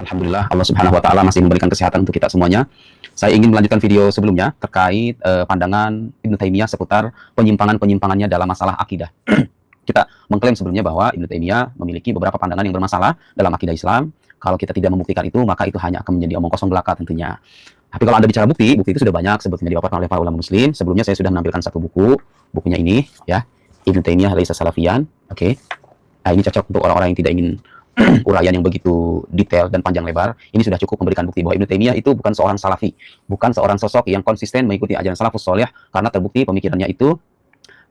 Alhamdulillah Allah Subhanahu wa taala masih memberikan kesehatan untuk kita semuanya. Saya ingin melanjutkan video sebelumnya terkait pandangan Ibnu Taimiyah seputar penyimpangan-penyimpangannya dalam masalah akidah. Kita mengklaim sebelumnya bahwa Ibnu Taimiyah memiliki beberapa pandangan yang bermasalah dalam akidah Islam. Kalau kita tidak membuktikan itu, maka itu hanya akan menjadi omong kosong belaka tentunya. Tapi kalau Anda bicara bukti, bukti itu sudah banyak sebetulnya diwakilkan oleh para ulama muslim. Sebelumnya saya sudah menampilkan satu buku, bukunya ini ya, Ibnu Taimiyah Laisa Salafiyan. Oke. Nah, ini cocok untuk orang-orang yang tidak ingin uraian yang begitu detail dan panjang lebar. Ini sudah cukup memberikan bukti bahwa Ibnu Taimiyah itu bukan seorang salafi, bukan seorang sosok yang konsisten mengikuti ajaran salafus saleh, karena terbukti pemikirannya itu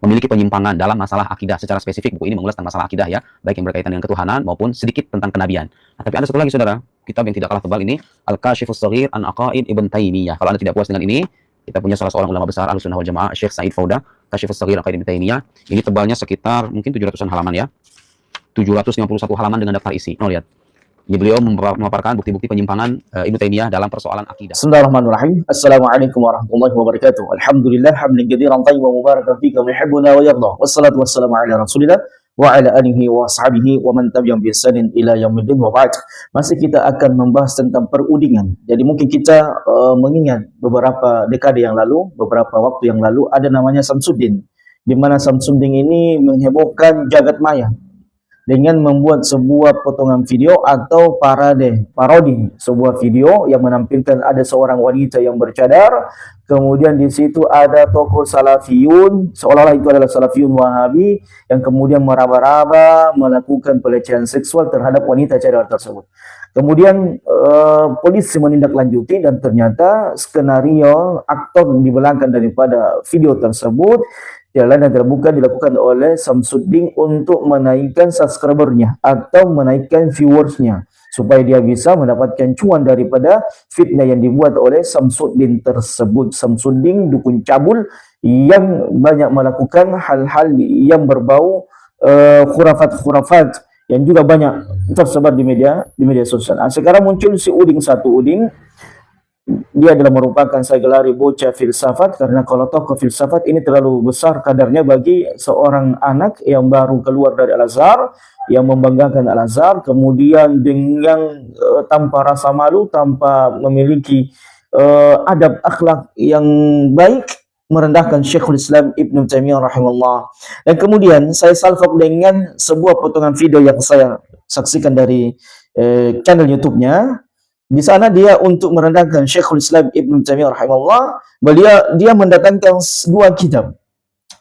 memiliki penyimpangan dalam masalah akidah. Secara spesifik buku ini mengulas tentang masalah akidah ya, baik yang berkaitan dengan ketuhanan maupun sedikit tentang kenabian. Nah, tapi ada satu lagi saudara, kitab yang tidak kalah tebal ini, Al-Kashifus Shaghir an Aqaid Ibn Taimiyah. Kalau Anda tidak puas dengan ini, kita punya salah seorang ulama besar Ahlussunnah wal Jamaah, Syekh Said Fauda, Kashifus Shaghir Aqaid Ibn Taimiyah. Ini tebalnya sekitar mungkin 700-an halaman ya. 751 halaman dengan daftar isi. Lihat. Ini beliau memaparkan bukti-bukti penyimpangan Ibnu Taimiyah dalam persoalan akidah. Bismillahirrahmanirrahim. Assalamualaikum warahmatullahi wabarakatuh. Alhamdulillah hamdan katsiran tayyiban mubarakan fihi kama yuhibbuna wa yarda. Wassalatu wassalamu ala Rasulillah wa ala alihi wa ashabihi wa man tabi'ahum bi ihsanin ila yaumiddin wa ba'd. Masih kita akan membahas tentang perudingan. Jadi mungkin kita mengingat beberapa dekade yang lalu, beberapa waktu yang lalu ada namanya Samsuddin, di mana Samsuddin ini menghebohkan jagat maya dengan membuat sebuah potongan video atau parodi sebuah video yang menampilkan ada seorang wanita yang bercadar, kemudian di situ ada tokoh salafiyun, seolah-olah itu adalah salafiyun wahabi yang kemudian meraba-raba melakukan pelecehan seksual terhadap wanita cadar tersebut. Kemudian polisi menindaklanjuti dan ternyata skenario aktor di belakang daripada video tersebut jalan yang terbuka dilakukan oleh Samsuddin untuk menaikkan subscribernya atau menaikkan viewersnya supaya dia bisa mendapatkan cuan daripada fitnah yang dibuat oleh Samsuddin tersebut. Samsuddin dukun cabul yang banyak melakukan hal-hal yang berbau khurafat-khurafat yang juga banyak tersebar di media sosial. Nah, sekarang muncul si Uding. Dia adalah merupakan saya gelari bocah filsafat, karena kalau tokoh filsafat ini terlalu besar kadarnya bagi seorang anak yang baru keluar dari Al-Azhar, yang membanggakan Al-Azhar, kemudian dengan tanpa rasa malu, tanpa memiliki adab akhlak yang baik, merendahkan Syekhul Islam Ibnu Taimiyah rahimahullah. Dan kemudian saya salfok dengan sebuah potongan video yang saya saksikan dari channel YouTube-nya. Di sana dia untuk merendahkan Syekhul Islam Ibnu Taimiyah rahimahullah, dia mendatangkan dua kitab.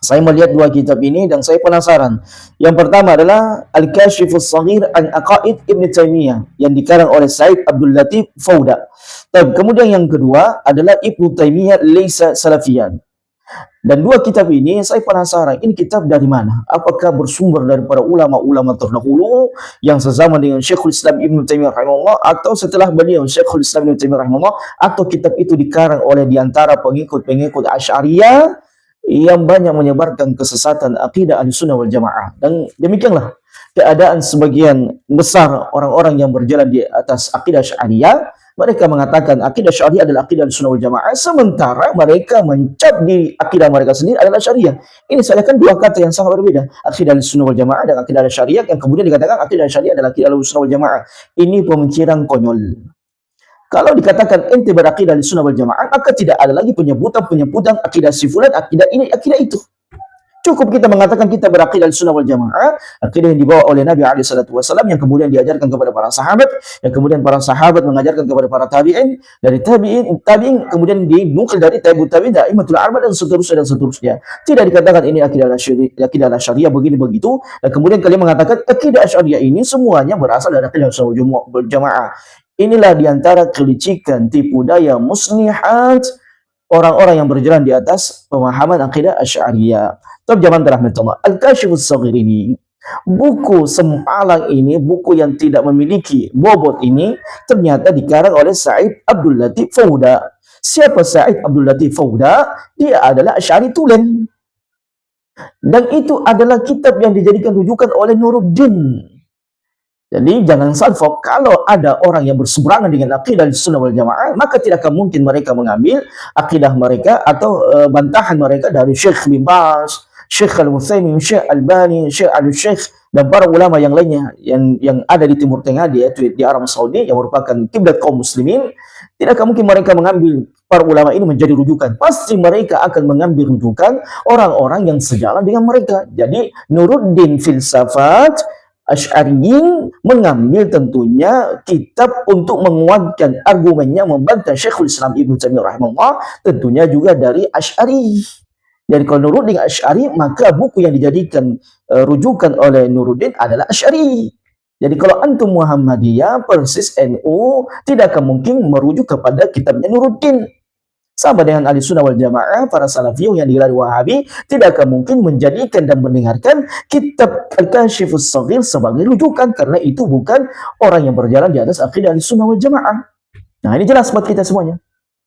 Saya melihat dua kitab ini dan saya penasaran. Yang pertama adalah Al-Kashifus Shaghir an Aqaid Ibnu Taimiyah yang dikarang oleh Said Abdul Latif Fauda. Kemudian yang kedua adalah Ibnu Taimiyah Laisa Salafiyan. Dan dua kitab ini saya penasaran, ini kitab dari mana? Apakah bersumber dari para ulama-ulama terdahulu yang sezaman dengan Syekhul Islam Ibnu Taimiyah rahimahullah, atau setelah beliau Syekhul Islam Ibnu Taimiyah rahimahullah, atau kitab itu dikarang oleh diantara pengikut-pengikut Asy'ariyah yang banyak menyebarkan kesesatan akidah Ahlussunnah wal Jamaah. Dan demikianlah keadaan sebagian besar orang-orang yang berjalan di atas akidah Asy'ariyah. Mereka mengatakan akidah Syariah adalah akidah Ahlussunnah wal Jamaah, sementara mereka mencap di akidah mereka sendiri adalah Syariah. Ini seakan dua kata yang sangat berbeda, akidah Ahlussunnah wal Jamaah dan akidah Syariah, yang kemudian dikatakan akidah Syariah adalah akidah Ahlussunnah wal Jamaah. Ini pemikiran konyol. Kalau dikatakan ente berakidah Ahlussunnah wal Jamaah, maka tidak ada lagi penyebutan akidah si fulan, akidah ini, akidah itu. Cukup kita mengatakan kita berakidah Ahlussunnah wal Jamaah, akidah yang dibawa oleh Nabi SAW, yang kemudian diajarkan kepada para sahabat, yang kemudian para sahabat mengajarkan kepada para tabi'in, dari tabi'in kemudian dinukil dari tabi'ut tabi'in, a'immatul arba, dan seterusnya. Tidak dikatakan ini akidah Syariah begini begitu, dan kemudian kalian mengatakan akidah Syariah ini semuanya berasal dari akidah Ahlussunnah wal Jamaah. Inilah diantara kelicikan, tipu daya, muslihat orang-orang yang berjalan di atas pemahaman akidah Asy'ariyah. Zaman rahmatullah. Al-Kashifus Shaghir ini, buku sempalang ini, buku yang tidak memiliki bobot ini, ternyata dikarang oleh Said Abdul Latif Fauda. Siapa Said Abdul Latif Fauda? Dia adalah Asy'ari tulen. Dan itu adalah kitab yang dijadikan rujukan oleh Nuruddin. Jadi jangan salfok, kalau ada orang yang berseberangan dengan akidah Ahlussunnah wal Jamaah, maka tidak akan mungkin mereka mengambil akidah mereka atau bantahan mereka dari Syekh bin Baz, Syekh Al-Utsaimin, Syekh Albani, Syekh Al-Syekh dan para ulama yang lainnya yang ada di Timur Tengah, yaitu di Arab Saudi yang merupakan kiblat kaum muslimin, tidakkah mungkin mereka mengambil para ulama ini menjadi rujukan? Pasti mereka akan mengambil rujukan orang-orang yang sejalan dengan mereka. Jadi Nuruddin Filsafat Asy'ariyin mengambil tentunya kitab untuk menguatkan argumennya, membantah Syekhul Islam Ibnu Taimiyah rahimahullah, tentunya juga dari Asy'ari. Jadi kalau Nuruddin Asy'ari, maka buku yang dijadikan rujukan oleh Nuruddin adalah Asy'ari. Jadi kalau antum Muhammadiyah persis NU, tidak akan mungkin merujuk kepada kitabnya Nuruddin. Sama dengan Ahli Sunnah wal Jamaah, para Salafiyun yang digelar Wahabi, tidak akan mungkin menjadikan dan mendengarkan kitab Al-Kashifus Shaghir sebagai rujukan, karena itu bukan orang yang berjalan di atas akidah Ahli Sunnah wal Jamaah. Nah, ini jelas buat kita semuanya.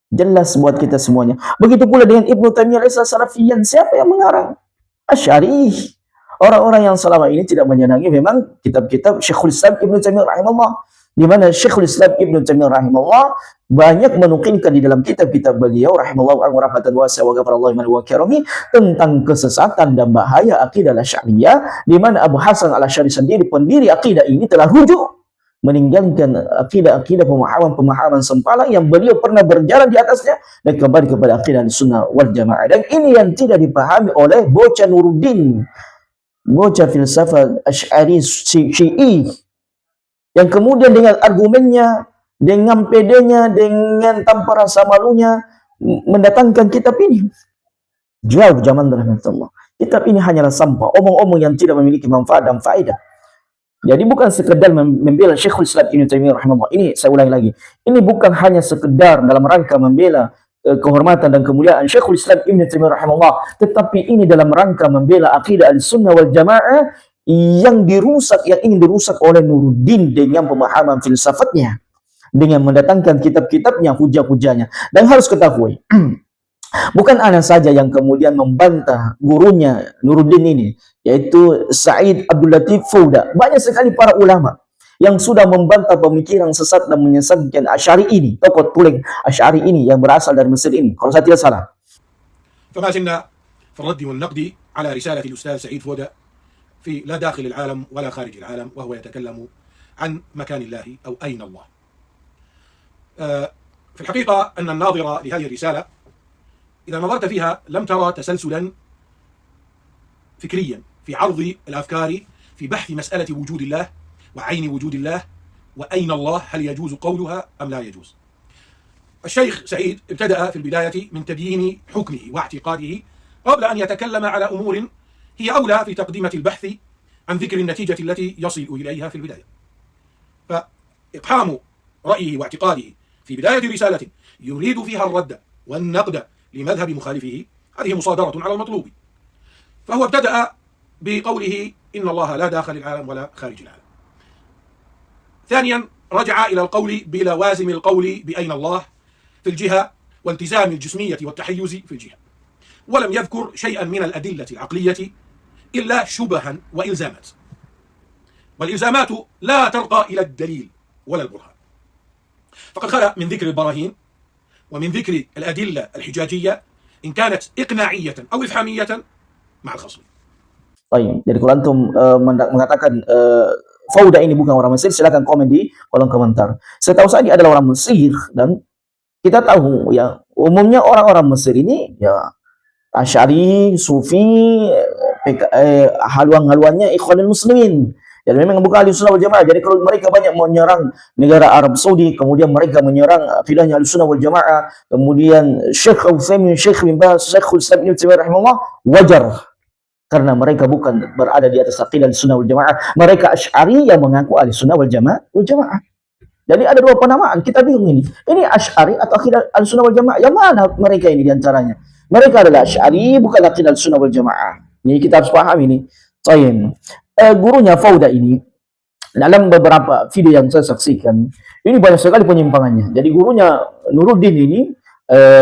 Jelas buat kita semuanya. Begitu pula dengan Ibnu Taimiyah Salafiyan. Siapa yang mengarang? Asy'ari. Orang-orang yang selama ini tidak menyenangi memang kitab-kitab Syekhul Islam Ibnu Taimiyah rahimahullah, di mana Syekhul Islam Ibnu Taimiyah rahimahullah banyak menukilkan di dalam kitab-kitab beliau rahimahullah rahmatan wasi'ah wa ghafarallahu liman wa karami tentang kesesatan dan bahaya akidah Asy'ariyah, di mana Abu Hasan Al-Asy'ari sendiri, pendiri akidah ini, telah rujuk meninggalkan akidah-akidah pemahaman sempalan yang beliau pernah berjalan di atasnya dan kembali kepada akidah Sunnah wal Jamaah. Dan ini yang tidak dipahami oleh bocah Nuruddin, bocah filsafat Asy'ari Syi'i, yang kemudian dengan argumennya, dengan pedenya, dengan tanpa rasa malunya mendatangkan kitab ini. Jauh zaman rahmatullah. Kitab ini hanyalah sampah, omong-omong yang tidak memiliki manfaat dan faedah. Jadi bukan sekedar membela Syekhul Islam Ibnu Taimiyah rahimahullah. Ini saya ulangi lagi. Ini bukan hanya sekedar dalam rangka membela kehormatan dan kemuliaan Syekhul Islam Ibnu Taimiyah rahimahullah, tetapi ini dalam rangka membela akidah Ahlussunnah wal Jamaah yang dirusak, yang ingin dirusak oleh Nuruddin dengan pemahaman filsafatnya, dengan mendatangkan kitab-kitabnya, hujah-hujahnya. Dan harus ketahui, bukan ana saja yang kemudian membantah gurunya Nuruddin ini, yaitu Said Abdul Latif Fauda. Banyak sekali para ulama yang sudah membantah pemikiran sesat dan menyesatkan Asy'ari ini, tokoh tulen Asy'ari ini yang berasal dari Mesir ini, kalau saya tidak salah. فما زلنا في الرد والنقد على رسالة الأستاذ سعيد فودة في لا داخل العالم ولا خارج العالم، وهو يتكلم عن مكان الله أو أين الله. في الحقيقة أن الناظر لهذه الرسالة إذا نظرت فيها لم ترى تسلسلا فكريا في عرض الأفكار في بحث مسألة وجود الله وعين وجود الله وأين الله، هل يجوز قولها أم لا يجوز. الشيخ سعيد ابتدأ في البداية من تبيين حكمه واعتقاده قبل أن يتكلم على أمور هي أولى في تقدمة البحث عن ذكر النتيجة التي يصل إليها في البداية. فإقحام رأيه واعتقاده في بداية رسالة يريد فيها الرد والنقد لمذهب مخالفه، هذه مصادرة على المطلوب. فهو ابتدأ بقوله إن الله لا داخل العالم ولا خارج العالم. ثانيا رجع إلى القول بلوازم القول بأين الله في الجهة والتزام الجسمية والتحيز في الجهة، ولم يذكر شيئا من الأدلة العقلية إلا شبها وإلزامات، والإلزامات لا ترقى إلى الدليل ولا البرهان. فقد خلأ من ذكر البراهين ومن ذكر الأدلة الحجاجية إن كانت إقناعية أو إفهامية مع الخصم. Baik, jadi kalau antum mengatakan Fauda ini bukan orang Mesir, silakan komen di kolom komentar. Setahu saya dia adalah orang Mesir, dan kita tahu ya umumnya orang-orang Mesir ini ya Asy'ari, Sufi, haluan-haluannya Ikhwanul Muslimin. Dan memang bukan Ahlussunnah wal Jamaah. Jadi kalau mereka banyak menyerang negara Arab Saudi, kemudian mereka menyerang akidahnya Ahlussunnah wal Jamaah, kemudian Syekh Utsaimin, Syekh bin Baz, Syekhul Islam Ibnu Taimiyah rahimahullah, wajar. Karena mereka bukan berada di atas akidah Ahlussunnah wal Jamaah. Mereka Asy'ari yang mengaku Ahlussunnah wal Jamaah. Jadi ada dua penamaan, kita bingung ini. Ini Asy'ari atau akidah Ahlussunnah wal Jamaah? Yang mana mereka ini diantaranya? Mereka adalah Asy'ari, bukan akidah Ahlussunnah wal Jamaah. Ini kita harus paham ini. Baik. Gurunya Fauda ini, dalam beberapa video yang saya saksikan, ini banyak sekali penyimpangannya. Jadi gurunya Nuruddin ini,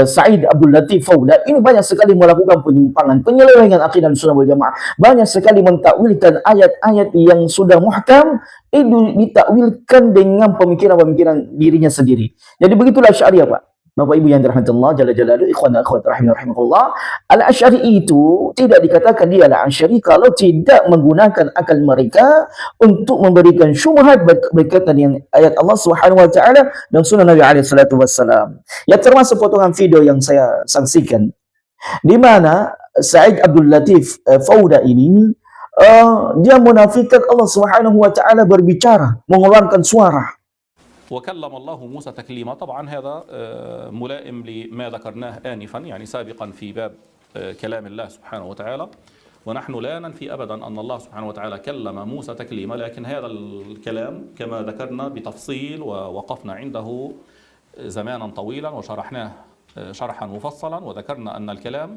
Said Abdul Latif Fauda, ini banyak sekali melakukan penyimpangan, penyelewengan akidah Ahlussunnah wal Jamaah. Banyak sekali mentakwilkan ayat-ayat yang sudah muhkam, itu ditakwilkan dengan pemikiran-pemikiran dirinya sendiri. Jadi begitulah Asy'ari, Pak. Bapak Ibu yang dirahmati Allah Jalla Jalaluhu, ikhwan dan akhwat rahimahullah, Al-Asy'ari itu tidak dikatakan dia Al-Asy'ari kalau tidak menggunakan akal mereka untuk memberikan syubhat berkaitan dengan ayat Allah Subhanahu wa taala dan sunnah Nabi alaihi salatu wassalam. Ya, termasuk potongan video yang saya saksikan di mana Said Abdul Latif Fauda ini dia menafikan Allah Subhanahu wa taala berbicara, mengeluarkan suara. وكلم الله موسى تكليما. طبعا هذا ملائم لما ذكرناه آنفا، يعني سابقا في باب كلام الله سبحانه وتعالى. ونحن لا ننفي أبدا أن الله سبحانه وتعالى كلم موسى تكليما، لكن هذا الكلام كما ذكرنا بتفصيل ووقفنا عنده زمانا طويلا وشرحناه شرحا مفصلا، وذكرنا أن الكلام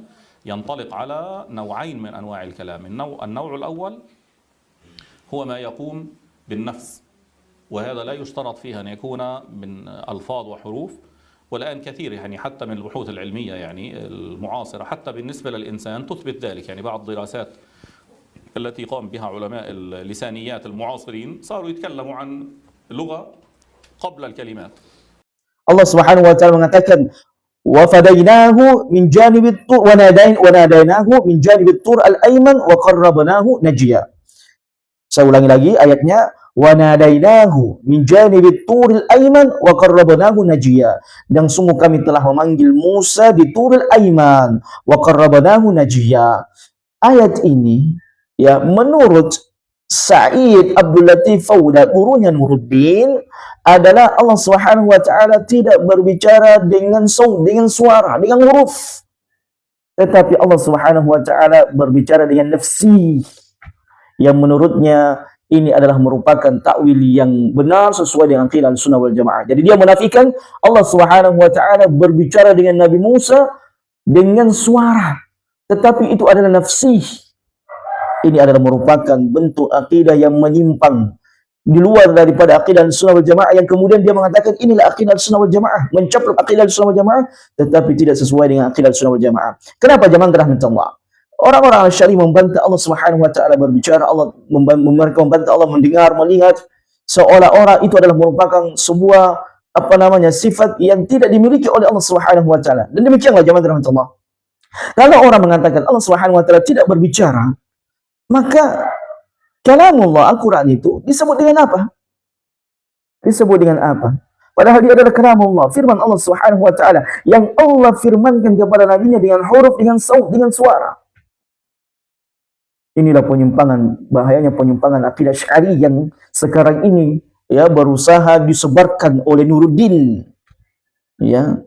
ينطلق على نوعين من أنواع الكلام. النوع الأول هو ما يقوم بالنفس، وهذا لا يشترط فيه أن يكون من ألفاظ وحروف، والآن كثير يعني حتى من البحوث العلمية يعني المعاصرة حتى بالنسبة للإنسان تثبت ذلك. يعني بعض الدراسات التي قام بها علماء اللسانيات المعاصرين صاروا يتكلموا عن لغة قبل الكلمات. Allah Subhanahu wa taala mengatakan wa fadainahu min janibit tur wa nadainahu min janibit tur al-ayman wa qarrabnahu najiyya. Saya ulangi lagi ayatnya, wa nadainahu min janibit turil ayman wa qarrabnahu najiyya. Dan sungguh kami telah memanggil Musa di turil ayman wa qarrabnahu najiyya. Ayat ini ya menurut Said Abdul Latif Fauda, gurunya Nuruddin, adalah Allah Subhanahu wa taala tidak berbicara dengan dengan suara, dengan huruf. Tetapi Allah Subhanahu wa taala berbicara dengan nafsi, yang menurutnya ini adalah merupakan takwil yang benar sesuai dengan aqidah Sunnah wal Jamaah. Jadi dia menafikan Allah Subhanahu wa taala berbicara dengan Nabi Musa dengan suara, tetapi itu adalah nafsi. Ini adalah merupakan bentuk akidah yang menyimpang di luar daripada akidah Sunnah wal Jamaah, yang kemudian dia mengatakan inilah akidah Sunnah wal Jamaah, mencaplok akidah Sunnah wal Jamaah, tetapi tidak sesuai dengan akidah Sunnah wal Jamaah. Kenapa jemaah dirahmati Allah? Orang-orang Asy'ari membantah Allah Subhanahu wa taala berbicara, mereka membantah Allah mendengar, melihat, seolah-olah itu adalah merupakan sebuah sifat yang tidak dimiliki oleh Allah Subhanahu wa taala. Dan demikianlah jemaah dirahmati Allah. Kalau orang mengatakan Allah Subhanahu wa taala tidak berbicara, maka kalamullah Al-Quran itu disebut dengan apa? Disebut dengan apa? Padahal dia adalah kalamullah, firman Allah Subhanahu wa taala yang Allah firmankan kepada nabinya dengan huruf, dengan saut, dengan suara. Inilah penyimpangan, bahayanya penyimpangan akidah Asy'ari yang sekarang ini ya berusaha disebarkan oleh Nuruddin, ya,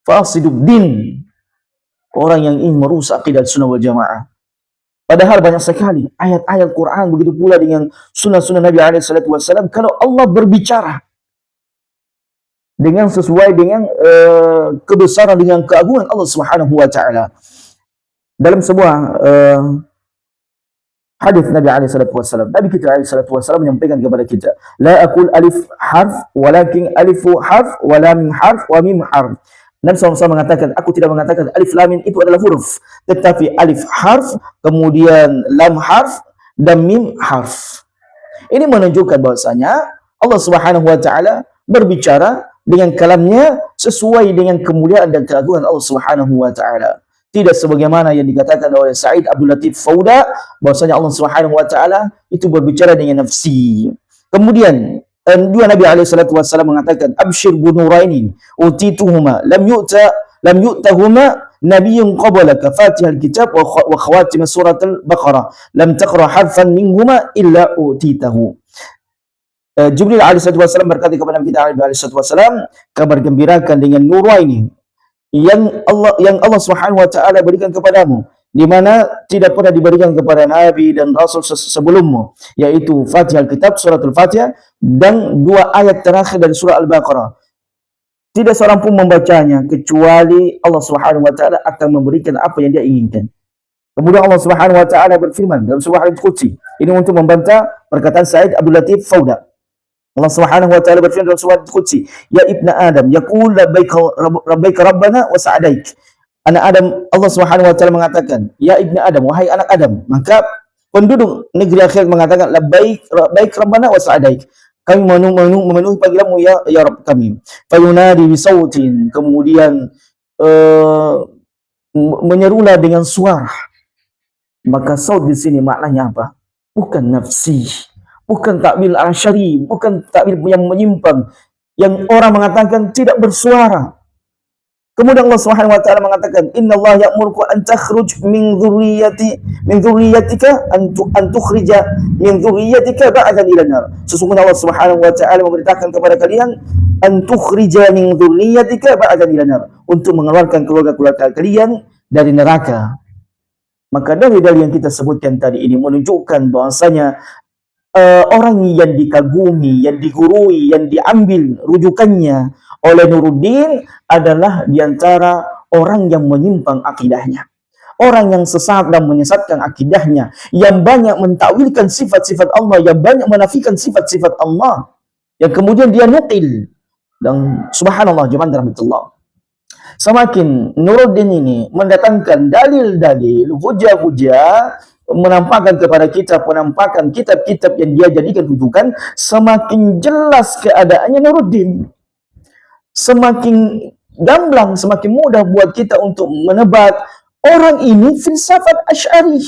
Fasiduddin, orang yang ingin merusak akidah Sunnah wal Jamaah. Padahal banyak sekali ayat-ayat Quran, begitu pula dengan sunnah-sunnah Nabi SAW. Kalau Allah berbicara dengan sesuai dengan kebesaran, dengan keagungan Allah Subhanahu wa taala. Dalam sebuah hadis Nabi SAW, Nabi kita SAW menyampaikan kepada kita, la aqul alif harf walakin alifu harf wa lam harf wa mim harf. Nabi SAW mengatakan, aku tidak mengatakan alif lam mim itu adalah huruf, tetapi alif harf, kemudian lam harf, dan mim harf. Ini menunjukkan bahwasanya Allah Subhanahu wa taala berbicara dengan kalamnya sesuai dengan kemuliaan dan keagungan Allah Subhanahu wa taala. Tidak sebagaimana yang dikatakan oleh Said Abdul Latif Fauda, bahwasanya Allah Subhanahu wa taala itu berbicara dengan nafsi. Kemudian dua Nabi SAW mengatakan, abshir bunuraini utituhuma lam yu'tahuma nabiyyun qablaka fatihal kitab wa khawatim surat al-Baqarah lam taqra harfan minhuma illa utitahu. Jibril alaihissalam berkata kepada Nabi kita alaihissalam, kabar gembirakan dengan nuraini yang Allah Subhanahu wa taala berikan kepadamu, di mana tidak pernah diberikan kepada nabi dan rasul sebelummu, yaitu Fatihah Kitab, suratul Fatihah, dan dua ayat terakhir dari surah Al-Baqarah. Tidak seorang pun membacanya kecuali Allah Subhanahu wa taala akan memberikan apa yang dia inginkan. Kemudian Allah Subhanahu wa taala berfirman dalam sebuah hadits qudsi, ini untuk membantah perkataan Said Abdul Latif Fauda. Allah Subhanahu wa taala berfirman dalam sebuah hadits qudsi, ya ibna Adam, yaqul labbaika rabbana wa sa'daik. Anak Adam, Allah Subhanahu wa taala mengatakan, ya ibnu Adam, wahai anak Adam. Maka penduduk negeri akhirat mengatakan labbaik rabbana wa sa'daik. kami memenuhi panggilanmu ya Rabb kami. Fayunadi bisautin, kemudian menyerulah dengan suara. Maka saut di sini maknanya apa? Bukan nafsi, bukan takwil asyari, bukan takwil yang menyimpang, yang orang mengatakan tidak bersuara. Kemudian Allah Subhanahu wa taala mengatakan, "Innallaha ya'muruka an takhruj min dzurriyyatika an tukhrija min dzurriyyatika ba'dan ila nar." Sesungguhnya Allah Subhanahu wa taala memerintahkan kepada kalian an tukhrija min dzurriyyatika ba'dan ila nar, untuk mengeluarkan keluarga-keluarga kalian dari neraka. Maka dalil-dalil yang kita sebutkan tadi ini menunjukkan bahwasanya orang yang dikagumi, yang digurui, yang diambil rujukannya oleh Nuruddin adalah diantara orang yang menyimpang akidahnya, orang yang sesat dan menyesatkan akidahnya, yang banyak mentakwilkan sifat-sifat Allah, yang banyak menafikan sifat-sifat Allah, yang kemudian dia nukil. Dan subhanallah jemaah rahmatullah, semakin Nuruddin ini mendatangkan dalil-dalil, hujah-hujah, menampakkan kepada kita penampakan kitab-kitab yang dia jadikan rujukan, semakin jelas keadaannya Nuruddin. Semakin gamblang, semakin mudah buat kita untuk menebat orang ini filsafat Asy'ari.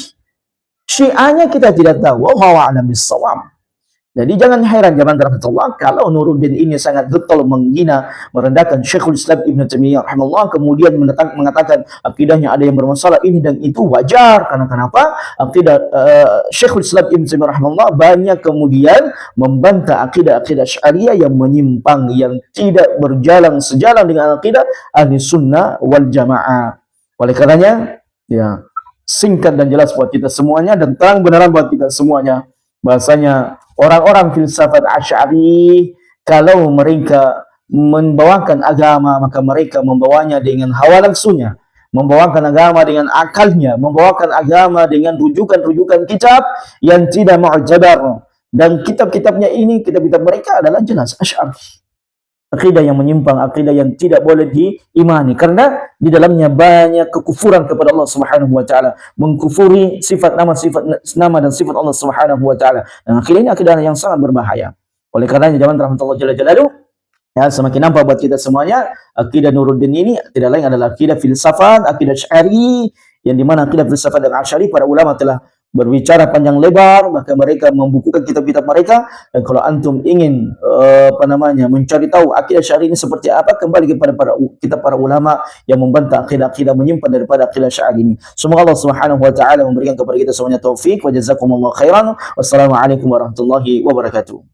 Syiahnya kita tidak tahu. Wallahu a'lam bissawab. Jadi jangan heran jemaah rahmatullah kalau Nuruddin ini sangat getol menghina, merendahkan Syekhul Islam Ibnu Taimiyah rahimahullah, kemudian mengatakan akidahnya ada yang bermasalah, ini dan itu, wajar. Karena kenapa? Akidah Syekhul Islam Ibnu Taimiyah rahimahullah banyak kemudian membantah akidah-akidah Syariah yang menyimpang, yang tidak berjalan sejalan dengan akidah ahli sunnah wal jamaah. Oleh karenanya, ya, singkat dan jelas buat kita semuanya dan terang beneran buat kita semuanya, bahasanya orang-orang filsafat Asy'ari kalau mereka membawakan agama, maka mereka membawanya dengan hawa nafsunya, membawakan agama dengan akalnya, membawakan agama dengan rujukan-rujukan kitab yang tidak mu'tabar. Dan kitab-kitabnya ini, kitab-kitab mereka adalah jelas Asy'ari. Akidah yang menyimpang, akidah yang tidak boleh diimani, karena di dalamnya banyak kekufuran kepada Allah Subhanahu wa taala, mengkufuri sifat nama dan sifat Allah Subhanahu wa taala. Dan akidah ini akidah yang sangat berbahaya. Oleh karenanya jemaah rahmatullah jalla jalaluhu, ya, semakin nampak buat kita semuanya akidah Nuruddin ini tidak lain adalah akidah filsafat, akidah Asy'ari, yang dimana akidah filsafat dan Asy'ari para ulama telah berbicara panjang lebar, maka mereka membukukan kitab-kitab mereka. Dan kalau antum ingin mencari tahu akidah Syar'i ini seperti apa, kembali kepada para ulama yang membantah akidah-akidah menyimpang daripada akidah Syar'i ini. Semoga Allah Subhanahu wa taala memberikan kepada kita semuanya taufik wa jazakumullahu khairan. Wassalamualaikum warahmatullahi wabarakatuh.